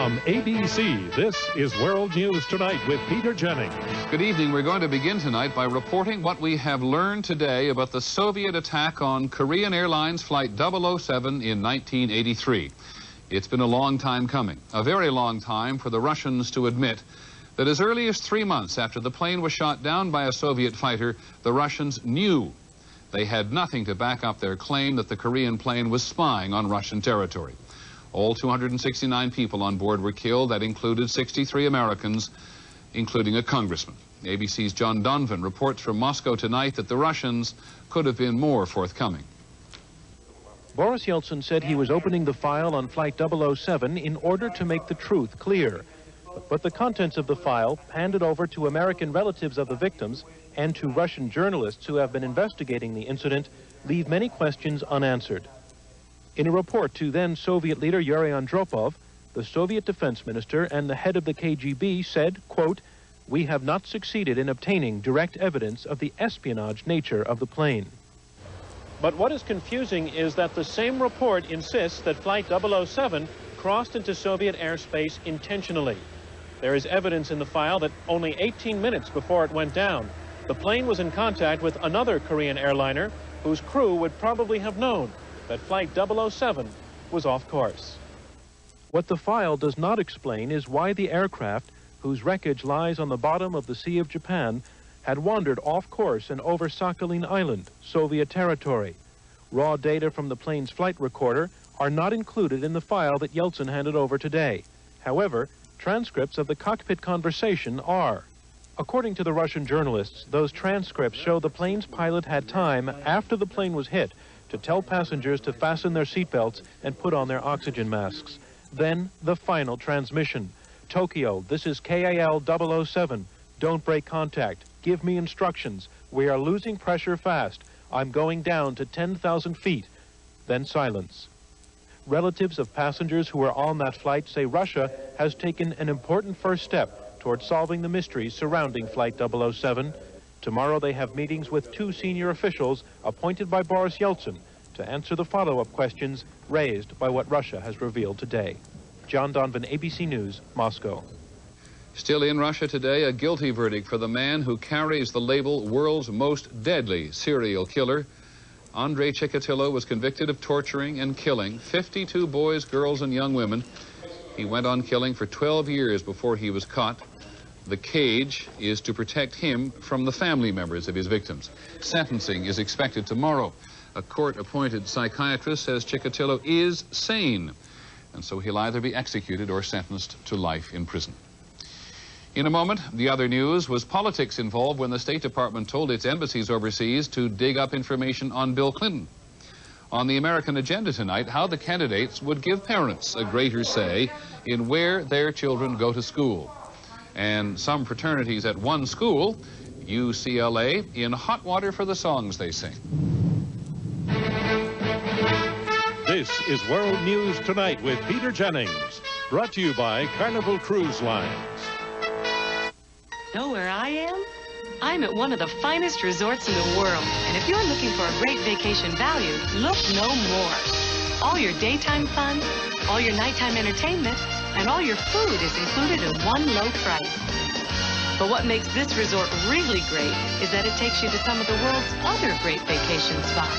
From ABC, this is World News Tonight with Peter Jennings. Good evening. We're going to begin tonight by reporting what we have learned today about the Soviet attack on Korean Airlines Flight 007 in 1983. It's been a long time coming, a very long time for the Russians to admit that as early as 3 months after the plane was shot down by a Soviet fighter, the Russians knew they had nothing to back up their claim that the Korean plane was spying on Russian territory. All 269 people on board were killed. That included 63 Americans, including a congressman. ABC's John Donvan reports from Moscow tonight that the Russians could have been more forthcoming. Boris Yeltsin said he was opening the file on Flight 007 in order to make the truth clear. But the contents of the file, handed over to American relatives of the victims and to Russian journalists who have been investigating the incident, leave many questions unanswered. In a report to then Soviet leader Yuri Andropov, the Soviet defense minister and the head of the KGB said, quote, "We have not succeeded in obtaining direct evidence of the espionage nature of the plane." But what is confusing is that the same report insists that Flight 007 crossed into Soviet airspace intentionally. There is evidence in the file that only 18 minutes before it went down, the plane was in contact with another Korean airliner whose crew would probably have known that Flight 007 was off course. What the file does not explain is why the aircraft, whose wreckage lies on the bottom of the Sea of Japan, had wandered off course and over Sakhalin Island, Soviet territory. Raw data from the plane's flight recorder are not included in the file that Yeltsin handed over today. However, transcripts of the cockpit conversation are. According to the Russian journalists, those transcripts show the plane's pilot had time after the plane was hit to tell passengers to fasten their seatbelts and put on their oxygen masks. Then, the final transmission. Tokyo, this is KAL 007. Don't break contact. Give me instructions. We are losing pressure fast. I'm going down to 10,000 feet. Then silence. Relatives of passengers who were on that flight say Russia has taken an important first step toward solving the mysteries surrounding Flight 007. Tomorrow they have meetings with 2 senior officials appointed by Boris Yeltsin to answer the follow-up questions raised by what Russia has revealed today. John Donvan, ABC News, Moscow. Still in Russia today, a guilty verdict for the man who carries the label world's most deadly serial killer. Andrei Chikatilo was convicted of torturing and killing 52 boys, girls, and young women. He went on killing for 12 years before he was caught. The cage is to protect him from the family members of his victims. Sentencing is expected tomorrow. A court-appointed psychiatrist says Chikatilo is sane, and so he'll either be executed or sentenced to life in prison. In a moment, the other news was politics involved when the State Department told its embassies overseas to dig up information on Bill Clinton. On the American agenda tonight, how the candidates would give parents a greater say in where their children go to school. And some fraternities at one school, UCLA, in hot water for the songs they sing. This is World News Tonight with Peter Jennings, brought to you by Carnival Cruise Lines. Know where I am? I'm at one of the finest resorts in the world, and if you're looking for a great vacation value, look no more. All your daytime fun, all your nighttime entertainment, and all your food is included in one low price. But what makes this resort really great is that it takes you to some of the world's other great vacation spots.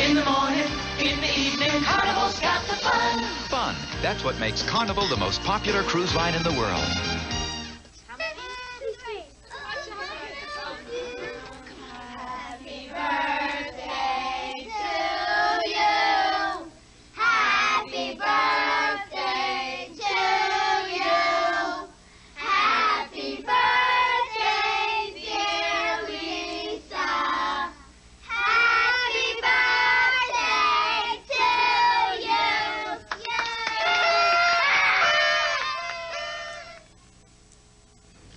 In the morning, in the evening, Carnival's got the fun. Fun. That's what makes Carnival the most popular cruise line in the world.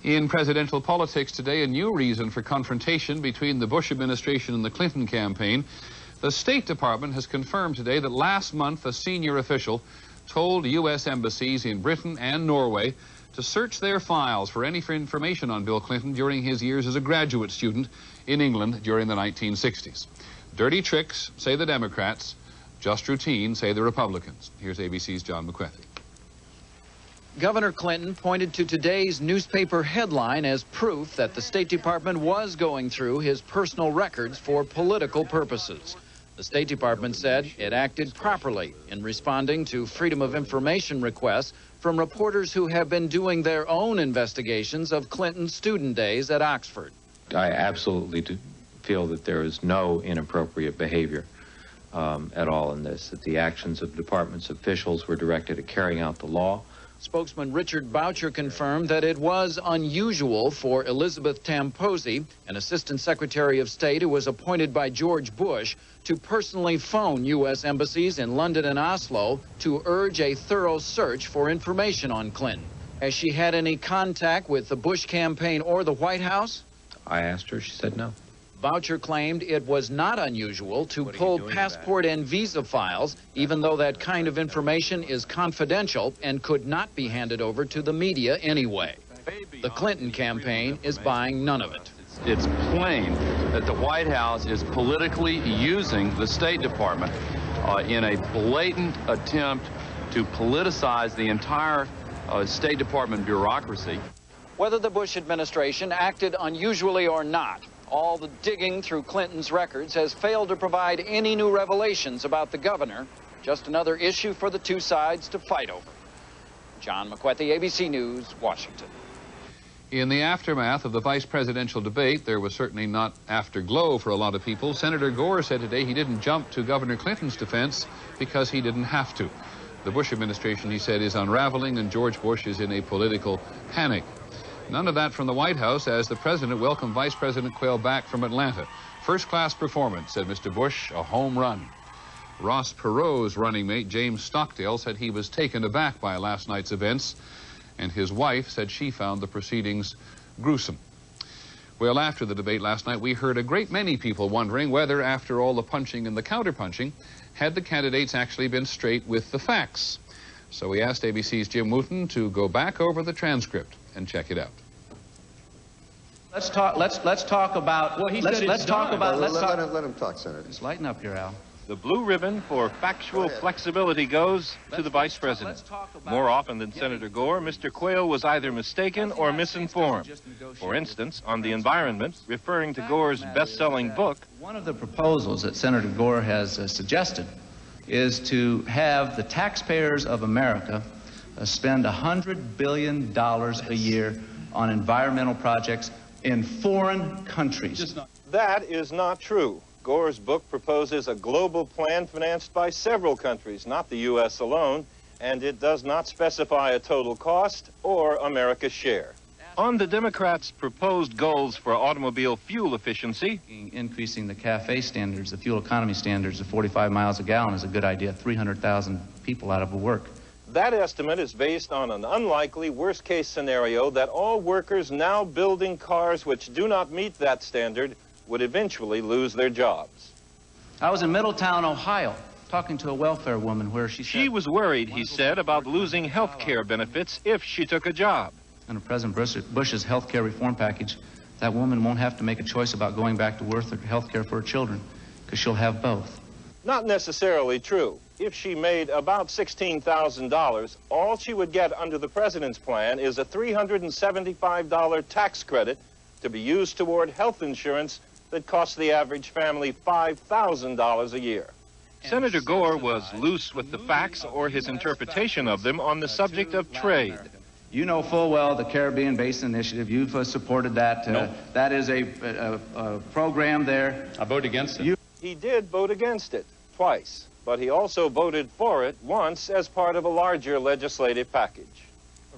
In presidential politics today, a new reason for confrontation between the Bush administration and the Clinton campaign. The State Department has confirmed today that last month a senior official told U.S. embassies in Britain and Norway to search their files for any information on Bill Clinton during his years as a graduate student in England during the 1960s. Dirty tricks, say the Democrats. Just routine, say the Republicans. Here's ABC's John McCarthy. Governor Clinton pointed to today's newspaper headline as proof that the State Department was going through his personal records for political purposes. The State Department said it acted properly in responding to Freedom of Information requests from reporters who have been doing their own investigations of Clinton's student days at Oxford. I absolutely do feel that there is no inappropriate behavior at all in this, that the actions of the department's officials were directed at carrying out the law. Spokesman Richard Boucher confirmed that it was unusual for Elizabeth Tamposi, an Assistant Secretary of State who was appointed by George Bush, to personally phone U.S. embassies in London and Oslo to urge a thorough search for information on Clinton. Has she had any contact with the Bush campaign or the White House? I asked her, she said no. Boucher claimed it was not unusual to pull passport and visa files, even though that kind of information is confidential and could not be handed over to the media anyway. The Clinton campaign is buying none of it. It's plain that the White House is politically using the State Department in a blatant attempt to politicize the entire State Department bureaucracy. Whether the Bush administration acted unusually or not, all the digging through Clinton's records has failed to provide any new revelations about the governor. Just another issue for the two sides to fight over. John McWethy, ABC News, Washington. In the aftermath of the vice presidential debate, there was certainly not afterglow for a lot of people. Senator Gore said today he didn't jump to Governor Clinton's defense because he didn't have to. The Bush administration, he said, is unraveling, and George Bush is in a political panic. None of that from the White House as the president welcomed Vice President Quayle back from Atlanta. First-class performance, said Mr. Bush, a home run. Ross Perot's running mate, James Stockdale, said he was taken aback by last night's events, and his wife said she found the proceedings gruesome. Well, after the debate last night, we heard a great many people wondering whether, after all the punching and the counter-punching, had the candidates actually been straight with the facts. So we asked ABC's Jim Wooten to go back over the transcript and check it out. Let's talk about. Well, let him talk, Senator. Just lighten up here, Al. The blue ribbon for factual flexibility goes to the vice president. More often than Senator Gore, Mr. Quayle was either mistaken or misinformed. For instance, on the environment, referring to Gore's best-selling book. One of the proposals that Senator Gore has suggested is to have the taxpayers of America spend $100 billion a year on environmental projects in foreign countries. That is not true. Gore's book proposes a global plan financed by several countries, not the U.S. alone, and it does not specify a total cost or America's share. On the Democrats' proposed goals for automobile fuel efficiency, increasing the CAFE standards, the fuel economy standards to 45 miles a gallon is a good idea. 300,000 people out of work. that estimate is based on an unlikely worst-case scenario that all workers now building cars which do not meet that standard would eventually lose their jobs. I was in Middletown, Ohio, talking to a welfare woman where she was worried, he said, about losing health care benefits if she took a job. Under President Bush's health care reform package, that woman won't have to make a choice about going back to work or health care for her children, because she'll have both. Not necessarily true. If she made about $16,000, all she would get under the president's plan is a $375 tax credit to be used toward health insurance that costs the average family $5,000 a year. Senator Gore was loose with the facts or his interpretation of them on the subject of trade. You know full well the Caribbean Basin Initiative. You've supported that. No. That is a program there. I vote against it. He did vote against it twice, but he also voted for it once as part of a larger legislative package.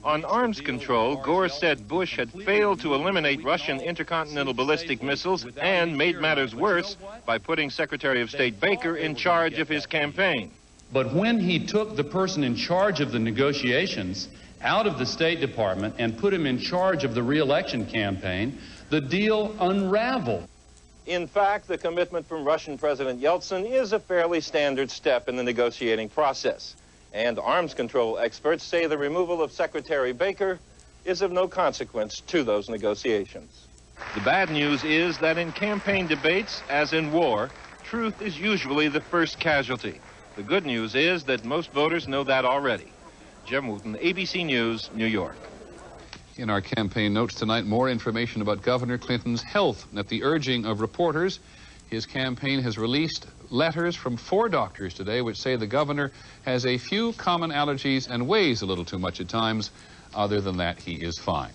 On arms control, Gore said Bush had failed to eliminate Russian intercontinental ballistic missiles and made matters worse by putting Secretary of State Baker in charge of his campaign. But when he took the person in charge of the negotiations out of the State Department and put him in charge of the re-election campaign, the deal unraveled. In fact, the commitment from Russian President Yeltsin is a fairly standard step in the negotiating process. And arms control experts say the removal of Secretary Baker is of no consequence to those negotiations. The bad news is that in campaign debates, as in war, truth is usually the first casualty. The good news is that most voters know that already. Jim Wooten, ABC News, New York. In our campaign notes tonight, more information about Governor Clinton's health. At the urging of reporters, his campaign has released letters from 4 doctors today which say the governor has a few common allergies and weighs a little too much at times. Other than that, he is fine.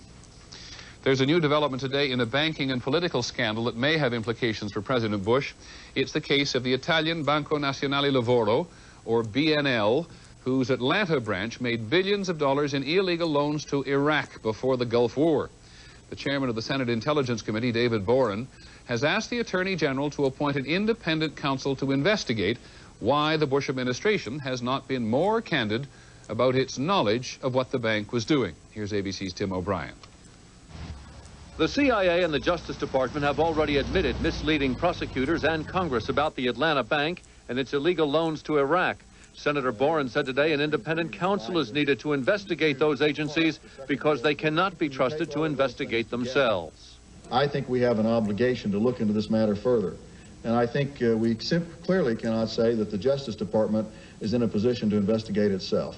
There's a new development today in a banking and political scandal that may have implications for President Bush. It's the case of the Italian Banco Nazionale Lavoro, or BNL, whose Atlanta branch made billions of dollars in illegal loans to Iraq before the Gulf War. The chairman of the Senate Intelligence Committee, David Boren, has asked the Attorney General to appoint an independent counsel to investigate why the Bush administration has not been more candid about its knowledge of what the bank was doing. Here's ABC's Tim O'Brien. The CIA and the Justice Department have already admitted misleading prosecutors and Congress about the Atlanta Bank and its illegal loans to Iraq. Senator Boren said today an independent counsel is needed to investigate those agencies because they cannot be trusted to investigate themselves. I think we have an obligation to look into this matter further. And I think we clearly cannot say that the Justice Department is in a position to investigate itself.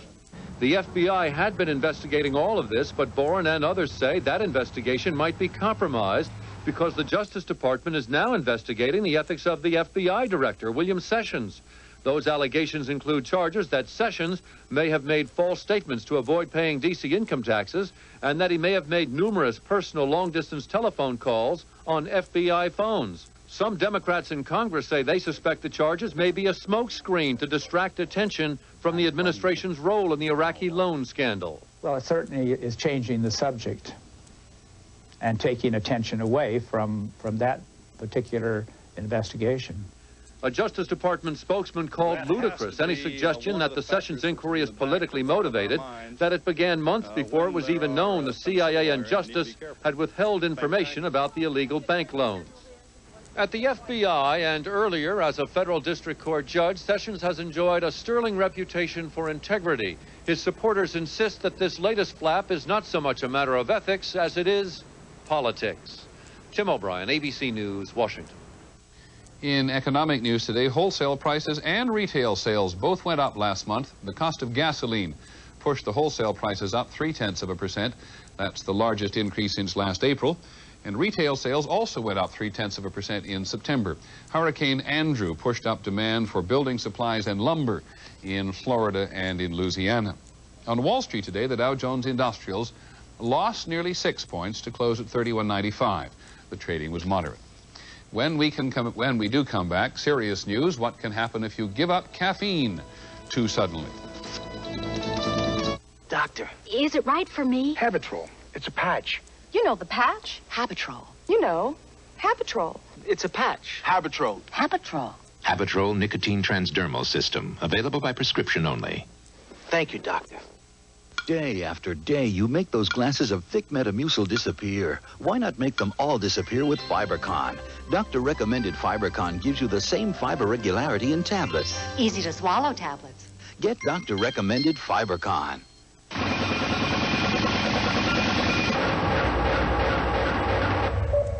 The FBI had been investigating all of this, but Boren and others say that investigation might be compromised because the Justice Department is now investigating the ethics of the FBI director, William Sessions. Those allegations include charges that Sessions may have made false statements to avoid paying D.C. income taxes and that he may have made numerous personal long-distance telephone calls on FBI phones. Some Democrats in Congress say they suspect the charges may be a smokescreen to distract attention from the administration's role in the Iraqi loan scandal. Well, it certainly is changing the subject and taking attention away from that particular investigation. A Justice Department spokesman called ludicrous any suggestion that the Sessions inquiry is politically motivated, that it began months before it was even known the CIA and Justice had withheld information about the illegal bank loans. At the FBI and earlier as a federal district court judge, Sessions has enjoyed a sterling reputation for integrity. His supporters insist that this latest flap is not so much a matter of ethics as it is politics. Tim O'Brien, ABC News, Washington. In economic news today, wholesale prices and retail sales both went up last month. The cost of gasoline pushed the wholesale prices up 0.3%. That's the largest increase since last April. And retail sales also went up 0.3% in September. Hurricane Andrew pushed up demand for building supplies and lumber in Florida and in Louisiana. On Wall Street today, the Dow Jones Industrials lost nearly 6 points to close at 31.95. The trading was moderate. When we do come back, serious news, what can happen if you give up caffeine too suddenly? Doctor. Is it right for me? Habitrol. It's a patch. You know the patch. Habitrol. You know, Habitrol. It's a patch. Habitrol. Habitrol. Habitrol nicotine transdermal system. Available by prescription only. Thank you, doctor. Day after day, you make those glasses of thick Metamucil disappear. Why not make them all disappear with Fibercon? Doctor-recommended Fibercon gives you the same fiber regularity in tablets. Easy to swallow tablets. Get doctor-recommended Fibercon.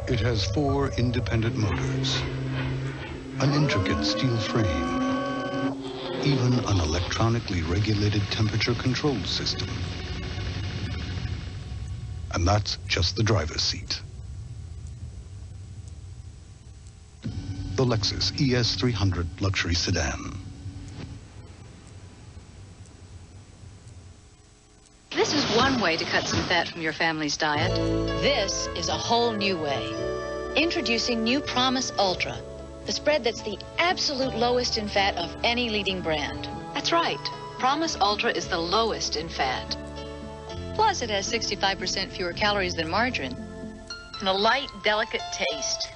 It has 4 independent motors, an intricate steel frame, even an electronically regulated temperature control system. And that's just the driver's seat. The Lexus ES300 luxury sedan. This is one way to cut some fat from your family's diet. This is a whole new way. Introducing new Promise Ultra, the spread that's the absolute lowest in fat of any leading brand. That's right. Promise Ultra is the lowest in fat. Plus, it has 65% fewer calories than margarine and a light, delicate taste.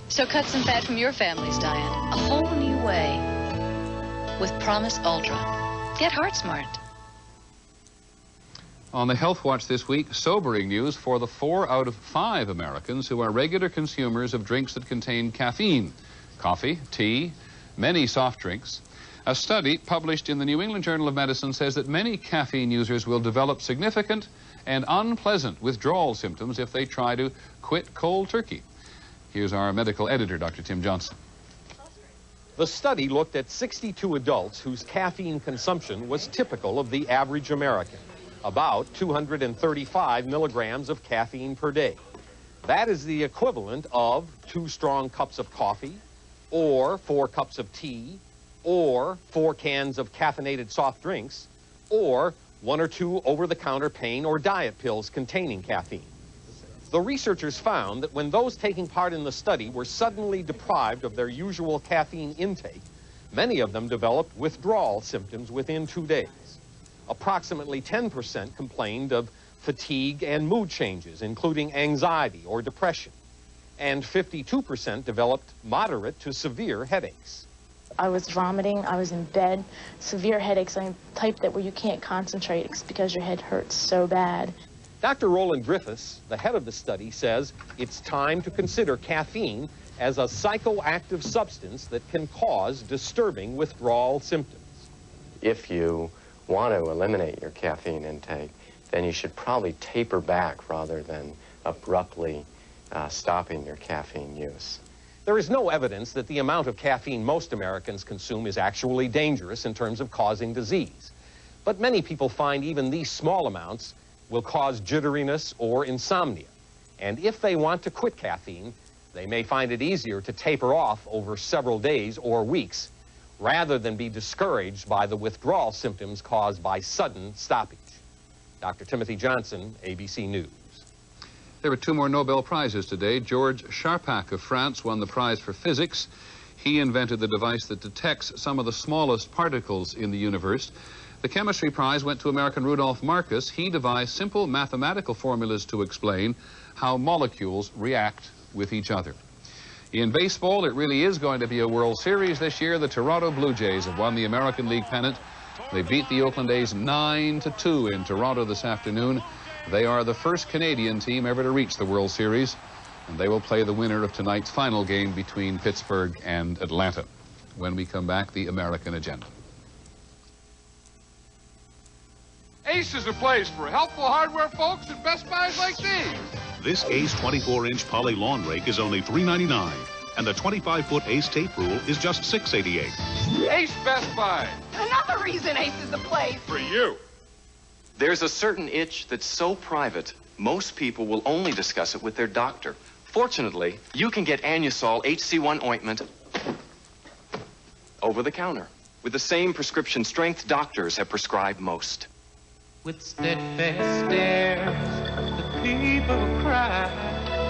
So cut some fat from your family's diet a whole new way with Promise Ultra. Get heart smart. On the Health Watch this week, sobering news for the 4 out of 5 Americans who are regular consumers of drinks that contain caffeine. Coffee, tea, many soft drinks. A study published in the New England Journal of Medicine says that many caffeine users will develop significant and unpleasant withdrawal symptoms if they try to quit cold turkey. Here's our medical editor, Dr. Tim Johnson. The The study looked at 62 adults whose caffeine consumption was typical of the average American, about 235 milligrams of caffeine per day. That is the equivalent of 2 strong cups of coffee, or 4 cups of tea, or 4 cans of caffeinated soft drinks, or 1 or 2 over-the-counter pain or diet pills containing caffeine. The researchers found that when those taking part in the study were suddenly deprived of their usual caffeine intake, many of them developed withdrawal symptoms within 2 days. Approximately 10% complained of fatigue and mood changes, including anxiety or depression, and 52% developed moderate to severe headaches. I was vomiting, I was in bed, severe headaches. I'm the type that where you can't concentrate because your head hurts so bad. Dr. Roland Griffiths, the head of the study, says it's time to consider caffeine as a psychoactive substance that can cause disturbing withdrawal symptoms. If you want to eliminate your caffeine intake, then you should probably taper back rather than abruptly stopping your caffeine use. There is no evidence that the amount of caffeine most Americans consume is actually dangerous in terms of causing disease. But many people find even these small amounts will cause jitteriness or insomnia. And if they want to quit caffeine, they may find it easier to taper off over several days or weeks, rather than be discouraged by the withdrawal symptoms caused by sudden stoppage. Dr. Timothy Johnson, ABC News. There were 2 more Nobel Prizes today. George Charpak of France won the prize for physics. He invented the device that detects some of the smallest particles in the universe. The chemistry prize went to American Rudolf Marcus. He devised simple mathematical formulas to explain how molecules react with each other. In baseball, it really is going to be a World Series this year. The Toronto Blue Jays have won the American League pennant. They beat the Oakland A's 9-2 in Toronto this afternoon. They are the first Canadian team ever to reach the World Series, and they will play the winner of tonight's final game between Pittsburgh and Atlanta. When we come back, the American agenda. Ace is a place for helpful hardware folks at Best Buys like these. This Ace 24-inch poly lawn rake is only $3.99, and the 25-foot Ace tape rule is just $6.88. Ace Best Buy. Another reason Ace is the place. For you. There's a certain itch that's so private, most people will only discuss it with their doctor. Fortunately, you can get Anusol HC1 ointment over the counter with the same prescription strength doctors have prescribed most. With steadfast stares, the people cry,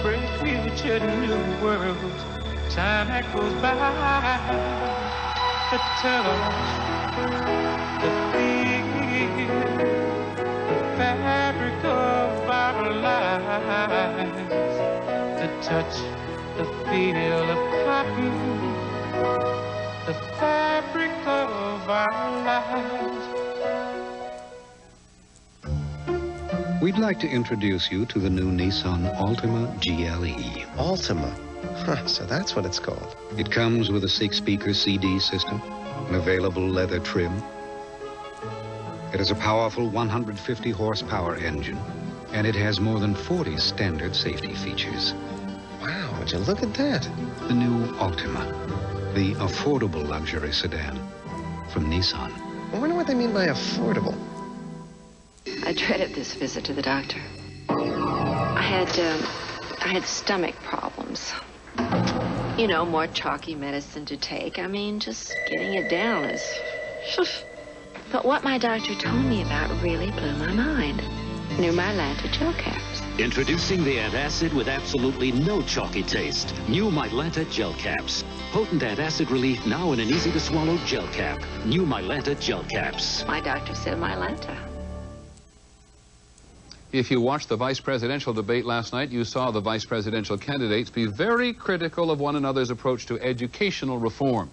bring future new worlds, time that goes by, the touch, the feel, the fabric of our lives, the touch, the feel of cotton, the fabric of our lives. We'd like to introduce you to the new Nissan Altima GLE. Altima? Huh, so that's what it's called. It comes with a 6-speaker CD system, an available leather trim. It has a powerful 150 horsepower engine, and it has more than 40 standard safety features. Wow, would you look at that? The new Altima, the affordable luxury sedan from Nissan. I wonder what they mean by affordable. I dreaded this visit to the doctor. I had stomach problems. You know, more chalky medicine to take. I mean, just getting it down is... But what my doctor told me about really blew my mind. New Mylanta gel caps. Introducing the antacid with absolutely no chalky taste. New Mylanta gel caps. Potent antacid relief now in an easy-to-swallow gel cap. New Mylanta gel caps. My doctor said Mylanta. If you watched the vice presidential debate last night, you saw the vice presidential candidates be very critical of one another's approach to educational reform.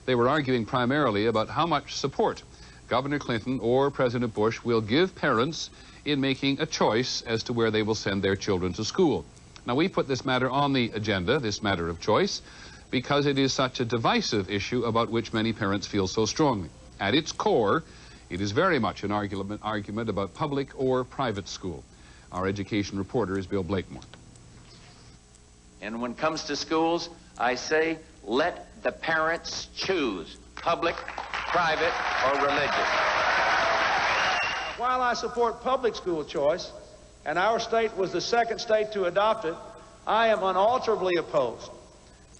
They were arguing primarily about how much support Governor Clinton or President Bush will give parents in making a choice as to where they will send their children to school. Now, we put this matter on the agenda, this matter of choice, because it is such a divisive issue about which many parents feel so strongly. At its core, it is very much an argument about public or private school. Our education reporter is Bill Blakemore. And when it comes to schools, I say let the parents choose public, private, or religious. While I support public school choice, and our state was the second state to adopt it, I am unalterably opposed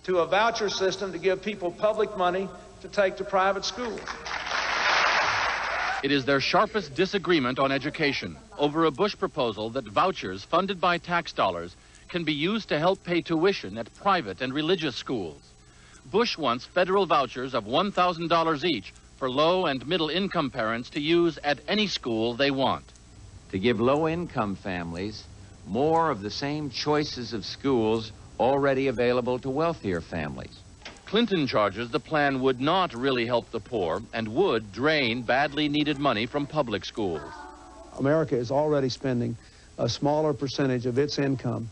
to a voucher system to give people public money to take to private schools. It is their sharpest disagreement on education over a Bush proposal that vouchers funded by tax dollars can be used to help pay tuition at private and religious schools. Bush wants federal vouchers of $1,000 each for low and middle income parents to use at any school they want. To give low-income families more of the same choices of schools already available to wealthier families. Clinton charges the plan would not really help the poor and would drain badly needed money from public schools. America is already spending a smaller percentage of its income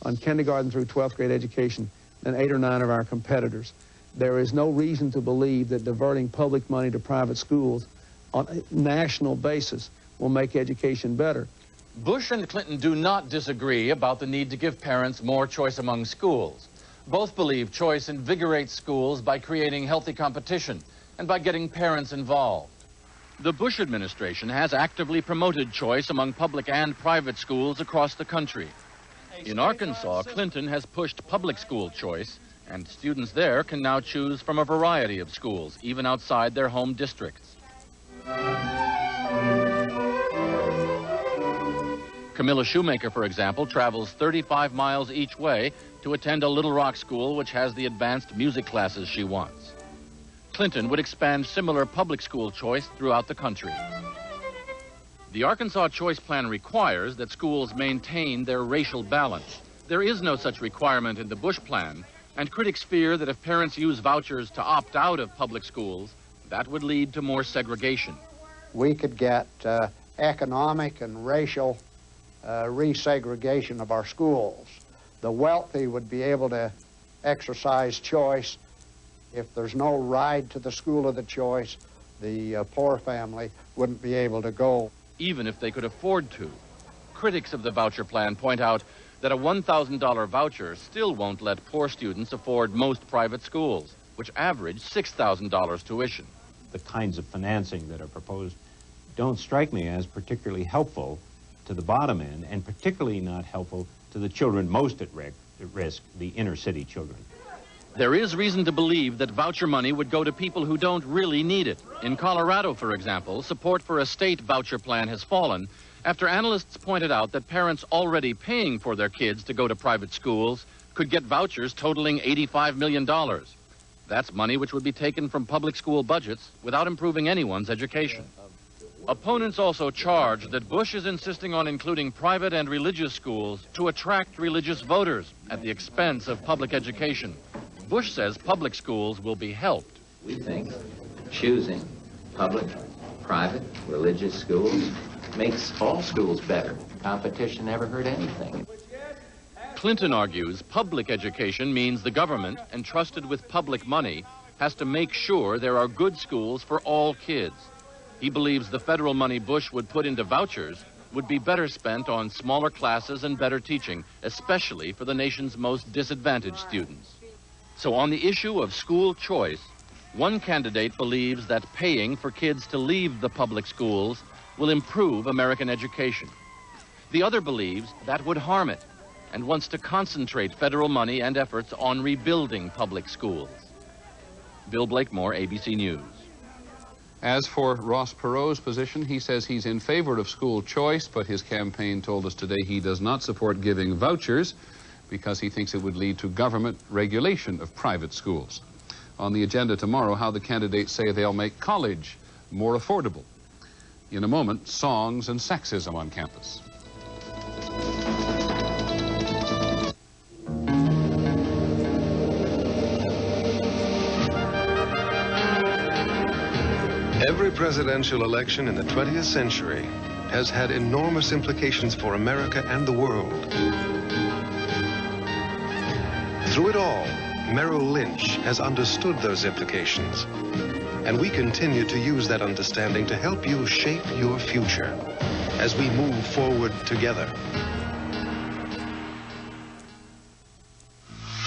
on kindergarten through 12th grade education than 8 or 9 of our competitors. There is no reason to believe that diverting public money to private schools on a national basis will make education better. Bush and Clinton do not disagree about the need to give parents more choice among schools. Both believe choice invigorates schools by creating healthy competition and by getting parents involved. The Bush administration has actively promoted choice among public and private schools across the country. In Arkansas, Clinton has pushed public school choice, and students there can now choose from a variety of schools, even outside their home districts. Camilla Shoemaker, for example, travels 35 miles each way to attend a Little Rock school which has the advanced music classes she wants. Clinton would expand similar public school choice throughout the country. The Arkansas Choice Plan requires that schools maintain their racial balance. There is no such requirement in the Bush plan, and critics fear that if parents use vouchers to opt out of public schools, that would lead to more segregation. We could get economic and racial resegregation of our schools. The wealthy would be able to exercise choice. If there's no ride to the school of the choice, the poor family wouldn't be able to go. Even if they could afford to. Critics of the voucher plan point out that a $1,000 voucher still won't let poor students afford most private schools, which average $6,000 tuition. The kinds of financing that are proposed don't strike me as particularly helpful to the bottom end, and particularly not helpful to the children most at risk, the inner city children. There is reason to believe that voucher money would go to people who don't really need it. In Colorado, for example, support for a state voucher plan has fallen after analysts pointed out that parents already paying for their kids to go to private schools could get vouchers totaling $85 million. That's money which would be taken from public school budgets without improving anyone's education. Opponents also charge that Bush is insisting on including private and religious schools to attract religious voters at the expense of public education. Bush says public schools will be helped. We think choosing public, private, religious schools makes all schools better. Competition never hurt anything. Clinton argues public education means the government, entrusted with public money, has to make sure there are good schools for all kids. He believes the federal money Bush would put into vouchers would be better spent on smaller classes and better teaching, especially for the nation's most disadvantaged students. So on the issue of school choice, one candidate believes that paying for kids to leave the public schools will improve American education. The other believes that would harm it and wants to concentrate federal money and efforts on rebuilding public schools. Bill Blakemore, ABC News. As for Ross Perot's position, he says he's in favor of school choice, but his campaign told us today he does not support giving vouchers because he thinks it would lead to government regulation of private schools. On the agenda tomorrow, how the candidates say they'll make college more affordable. In a moment, songs and sexism on campus. Every presidential election in the 20th century has had enormous implications for America and the world. Through it all, Merrill Lynch has understood those implications, and we continue to use that understanding to help you shape your future as we move forward together.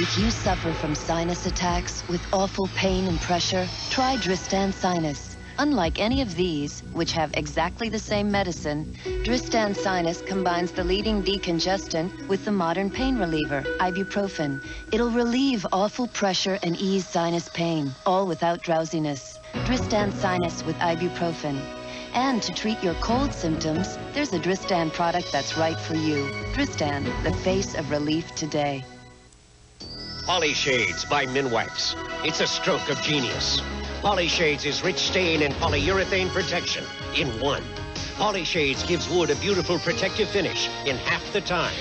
If you suffer from sinus attacks with awful pain and pressure, try Dristan Sinus. Unlike any of these, which have exactly the same medicine, Dristan Sinus combines the leading decongestant with the modern pain reliever, ibuprofen. It'll relieve awful pressure and ease sinus pain, all without drowsiness. Dristan Sinus with ibuprofen. And to treat your cold symptoms, there's a Dristan product that's right for you. Dristan, the face of relief today. Polyshades by Minwax. It's a stroke of genius. Polyshades is rich stain and polyurethane protection in one. Polyshades gives wood a beautiful protective finish in half the time.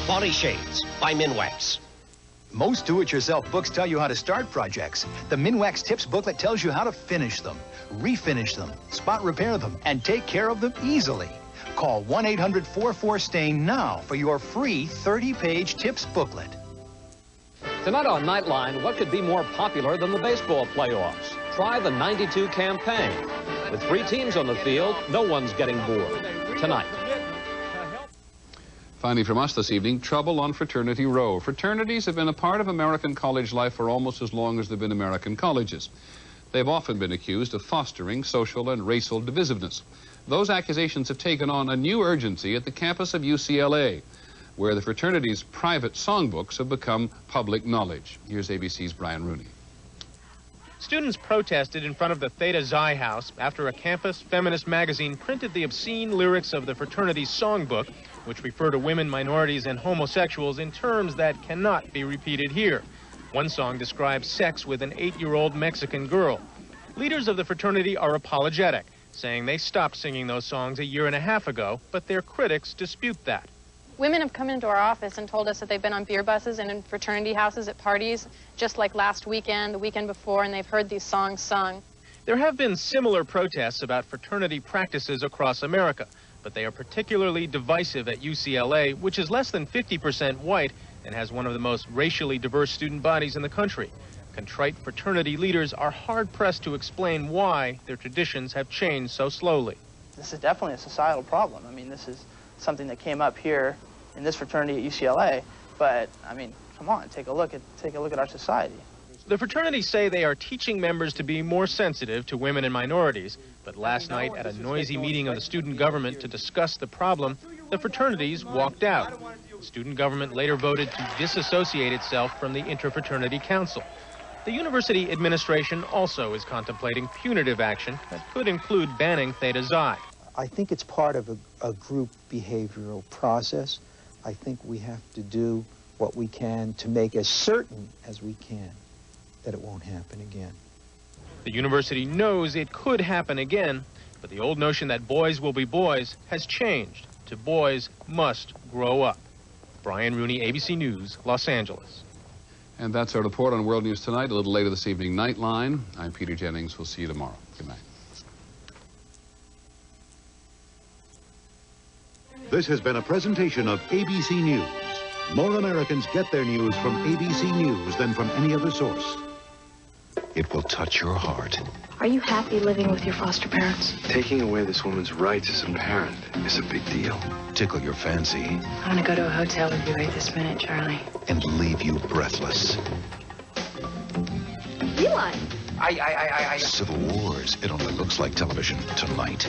Polyshades by Minwax. Most do-it-yourself books tell you how to start projects. The Minwax Tips booklet tells you how to finish them, refinish them, spot repair them, and take care of them easily. Call 1-800-44-STAIN now for your free 30-page tips booklet. Tonight on Nightline, what could be more popular than the baseball playoffs? Try the 92 campaign. With 3 teams on the field, no one's getting bored. Tonight. Finally from us this evening, trouble on Fraternity Row. Fraternities have been a part of American college life for almost as long as there have been American colleges. They've often been accused of fostering social and racial divisiveness. Those accusations have taken on a new urgency at the campus of UCLA, where the fraternity's private songbooks have become public knowledge. Here's ABC's Brian Rooney. Students protested in front of the Theta Xi house after a campus feminist magazine printed the obscene lyrics of the fraternity's songbook, which refer to women, minorities, and homosexuals in terms that cannot be repeated here. One song describes sex with an 8-year-old Mexican girl. Leaders of the fraternity are apologetic, saying they stopped singing those songs a year and a half ago, but their critics dispute that. Women have come into our office and told us that they've been on beer buses and in fraternity houses at parties, just like last weekend, the weekend before, and they've heard these songs sung. There have been similar protests about fraternity practices across America, but they are particularly divisive at UCLA, which is less than 50% white and has one of the most racially diverse student bodies in the country. Contrite fraternity leaders are hard-pressed to explain why their traditions have changed so slowly. This is definitely a societal problem. I mean, this is something that came up here in this fraternity at UCLA, but I mean, come on, take a look at our society. The fraternities say they are teaching members to be more sensitive to women and minorities, but last night at a noisy meeting of the student government to discuss the problem, the fraternities walked out. The student government later voted to disassociate itself from the Interfraternity Council. The university administration also is contemplating punitive action that could include banning Theta Xi. I think it's part of a group behavioral process. I think we have to do what we can to make as certain as we can that it won't happen again. The university knows it could happen again, but the old notion that boys will be boys has changed to boys must grow up. Brian Rooney, ABC News, Los Angeles. And that's our report on World News Tonight. A little later this evening, Nightline. I'm Peter Jennings. We'll see you tomorrow. Good night. This has been a presentation of ABC News. More Americans get their news from ABC News than from any other source. It will touch your heart. Are you happy living with your foster parents? Taking away this woman's rights as a parent is a big deal. Tickle your fancy. I want to go to a hotel with you right this minute, Charlie. And leave you breathless. Eli! Civil Wars. It only looks like television tonight.